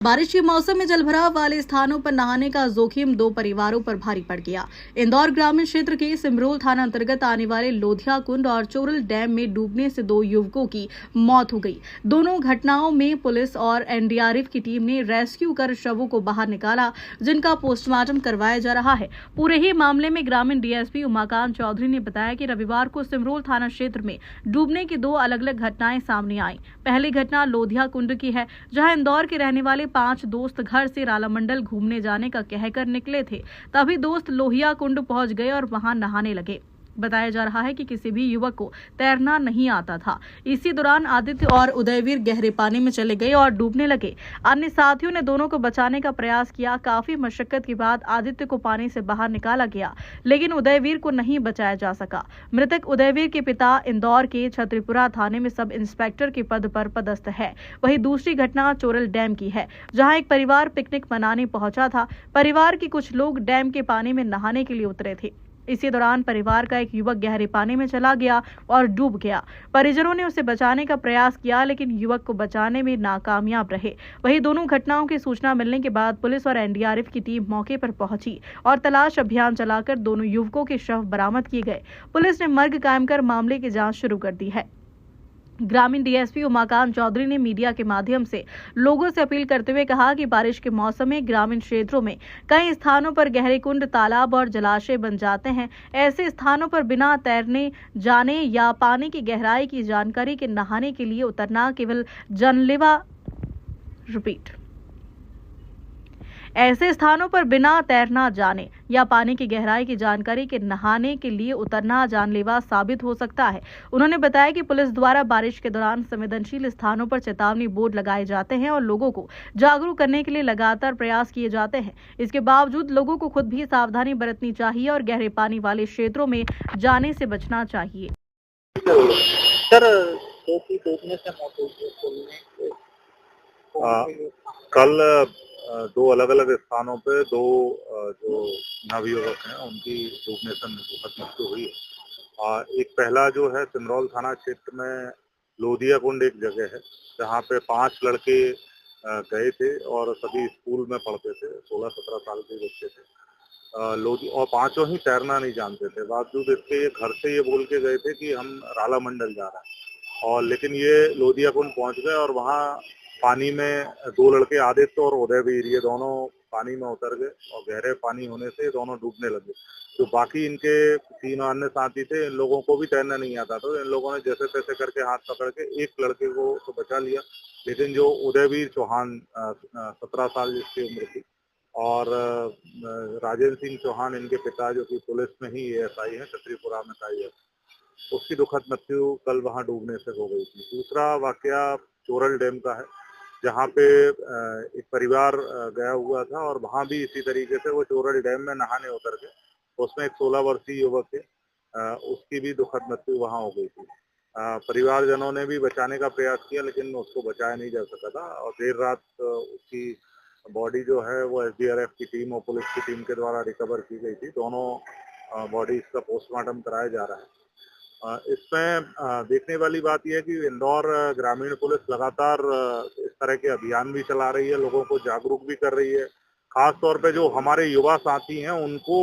बारिश के मौसम में जलभराव वाले स्थानों पर नहाने का जोखिम दो परिवारों पर भारी पड़ गया। इंदौर ग्रामीण क्षेत्र के सिमरोल थाना अंतर्गत आने वाले लोधिया कुंड और चोरल डैम में डूबने से दो युवकों की मौत हो गई। दोनों घटनाओं में पुलिस और एनडीआरएफ की टीम ने रेस्क्यू कर शवों को बाहर निकाला, जिनका पोस्टमार्टम करवाया जा रहा है। पूरे ही मामले में ग्रामीण डीएसपी उमाकांत चौधरी ने बताया कि रविवार को सिमरोल थाना क्षेत्र में डूबने की दो अलग अलग घटनाएं सामने आई। पहली घटना लोधिया कुंड की है, जहां इंदौर के रहने वाले 5 दोस्त घर से रालामंडल घूमने जाने का कहकर निकले थे। तभी दोस्त लोहिया कुंड पहुंच गए और वहां नहाने लगे। बताया जा रहा है कि किसी भी युवक को तैरना नहीं आता था। इसी दौरान आदित्य और उदयवीर गहरे पानी में चले गए और डूबने लगे। अन्य साथियों ने दोनों को बचाने का प्रयास किया। काफी मशक्कत के बाद आदित्य को पानी से बाहर निकाला गया, लेकिन उदयवीर को नहीं बचाया जा सका। मृतक उदयवीर के पिता इंदौर के छतरीपुरा थाने में सब इंस्पेक्टर के पद पर पदस्थ है। वहीं दूसरी घटना चोरल डैम की है, जहां एक परिवार पिकनिक मनाने पहुंचा था। परिवार के कुछ लोग डैम के पानी में नहाने के लिए उतरे थे। इसी दौरान परिवार का एक युवक गहरे पानी में चला गया और डूब गया। परिजनों ने उसे बचाने का प्रयास किया, लेकिन युवक को बचाने में नाकामयाब रहे। वहीं दोनों घटनाओं की सूचना मिलने के बाद पुलिस और एनडीआरएफ की टीम मौके पर पहुंची और तलाश अभियान चलाकर दोनों युवकों के शव बरामद किए गए। पुलिस ने मर्ग कायम कर मामले की जांच शुरू कर दी है। ग्रामीण डीएसपी उमाकांत चौधरी ने मीडिया के माध्यम से लोगों से अपील करते हुए कहा कि बारिश के मौसम में ग्रामीण क्षेत्रों में कई स्थानों पर गहरे कुंड, तालाब और जलाशय बन जाते हैं। ऐसे स्थानों पर बिना तैरने जाने या पानी की गहराई की जानकारी के नहाने के लिए उतरना केवल जानलेवा ऐसे स्थानों पर बिना तैरना जाने या पानी की गहराई की जानकारी के नहाने के लिए उतरना जानलेवा साबित हो सकता है। उन्होंने बताया कि पुलिस द्वारा बारिश के दौरान संवेदनशील स्थानों पर चेतावनी बोर्ड लगाए जाते हैं और लोगों को जागरूक करने के लिए लगातार प्रयास किए जाते हैं। इसके बावजूद लोगों को खुद भी सावधानी बरतनी चाहिए और गहरे पानी वाले क्षेत्रों में जाने से बचना चाहिए। सर, डूबने से मौत हुई है। कल दो अलग अलग स्थानों पे दो जो नवयुवक हैं उनकी डूबने से दुखद मृत्यु हुई है। एक पहला जो है सिमरौल थाना क्षेत्र में लोधिया कुंड एक जगह है, जहाँ पे 5 लड़के गए थे और सभी स्कूल में पढ़ते थे, 16-17 साल के बच्चे थे। लोधी और पांचों ही तैरना नहीं जानते थे। बावजूद इसके घर से ये बोल के गए थे कि हम रालामंडल जा रहे हैं, और लेकिन ये लोधिया कुंड पहुंच गए और वहाँ पानी में 2 लड़के आदित्य और उदयवीर ये दोनों पानी में उतर गए और गहरे पानी होने से दोनों डूबने लगे। जो बाकी इनके 3 अन्य साथी थे, इन लोगों को भी तैरना नहीं आता, तो इन लोगों ने जैसे तैसे करके हाथ पकड़ के एक लड़के को तो बचा लिया, लेकिन जो उदयवीर चौहान 17 साल जिसकी उम्र थी, और राजेंद्र सिंह चौहान इनके पिता जो कि पुलिस में ही एएसआई है, छतरीपुरा में था, उसकी दुखद मृत्यु कल वहां डूबने से हो गई थी। दूसरा वाकया चोरल डैम का है, जहाँ पे एक परिवार गया हुआ था और वहां भी इसी तरीके से वो चोरल डैम में नहाने उतर गए। उसमें एक 16 वर्षीय युवक है, उसकी भी दुखद मृत्यु वहां हो गई थी। परिवारजनों ने भी बचाने का प्रयास किया, लेकिन उसको बचाया नहीं जा सका था और देर रात उसकी बॉडी जो है वो एसडीआरएफ की टीम और पुलिस की टीम के द्वारा रिकवर की गई थी। दोनों बॉडीज का पोस्टमार्टम कराया जा रहा है। इसमें देखने वाली बात यह है कि इंदौर ग्रामीण पुलिस लगातार इस तरह के अभियान भी चला रही है, लोगों को जागरूक भी कर रही है। खास तौर पे जो हमारे युवा साथी हैं उनको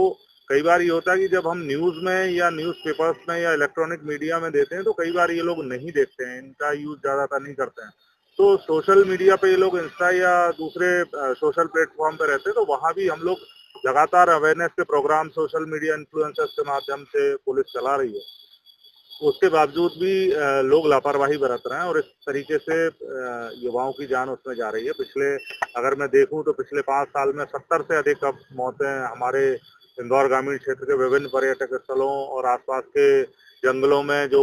कई बार ये होता है कि जब हम न्यूज में या न्यूज़पेपर्स में या इलेक्ट्रॉनिक मीडिया में देते हैं तो कई बार ये लोग नहीं देखते हैं, इनका यूज ज्यादातर नहीं करते हैं। तो सोशल मीडिया पे ये लोग इंस्टा या दूसरे सोशल प्लेटफॉर्म पे रहते हैं, तो वहाँ भी हम लोग लगातार अवेयरनेस के प्रोग्राम सोशल मीडिया इन्फ्लुएंसर्स के माध्यम से पुलिस चला रही है। उसके बावजूद भी लोग लापरवाही बरत रहे हैं और इस तरीके से युवाओं की जान उसमें जा रही है। अगर मैं देखूं तो पिछले 5 साल में 70 से अधिक अब मौतें हमारे इंदौर ग्रामीण क्षेत्र के विभिन्न पर्यटक स्थलों और आसपास के जंगलों में जो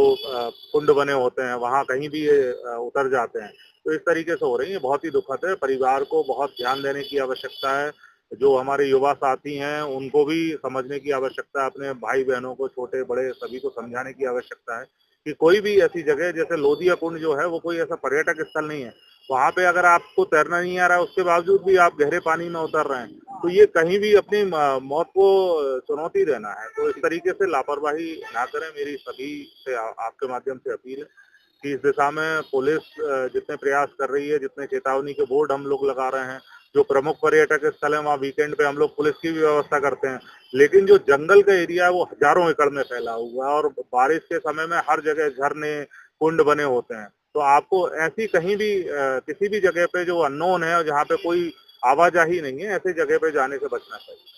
कुंड बने होते हैं वहां कहीं भी ये उतर जाते हैं। तो इस तरीके से हो रही है, बहुत ही दुखद है। परिवार को बहुत ध्यान देने की आवश्यकता है। जो हमारे युवा साथी हैं उनको भी समझने की आवश्यकता है, अपने भाई बहनों को, छोटे बड़े सभी को समझाने की आवश्यकता है कि कोई भी ऐसी जगह जैसे लोधिया कुंड जो है वो कोई ऐसा पर्यटक स्थल नहीं है। वहां पे अगर आपको तैरना नहीं आ रहा है उसके बावजूद भी आप गहरे पानी में उतर रहे हैं तो ये कहीं भी अपनी मौत को चुनौती देना है। तो इस तरीके से लापरवाही ना करें, मेरी सभी से आपके माध्यम से अपील है। कि इस दिशा में पुलिस जितने प्रयास कर रही है, जितने चेतावनी के बोर्ड हम लोग लगा रहे हैं, जो प्रमुख पर्यटक स्थल है वहाँ वीकेंड पे हम लोग पुलिस की भी व्यवस्था करते हैं, लेकिन जो जंगल का एरिया है वो हजारों एकड़ में फैला हुआ है और बारिश के समय में हर जगह झरने, कुंड बने होते हैं। तो आपको ऐसी कहीं भी किसी भी जगह पे जो अननोन है और जहाँ पे कोई आवाजाही नहीं है, ऐसी जगह पे जाने से बचना चाहिए।